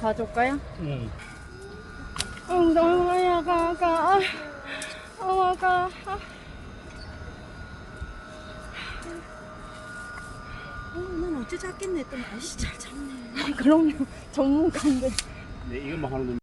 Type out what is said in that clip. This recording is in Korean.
가져올까요? 응. 엉덩이야 가가 가. 난 어째 잡겠네. 또 날씨 잘 잡네. 그럼요. 전문가인데. 네, 이것만 하는 건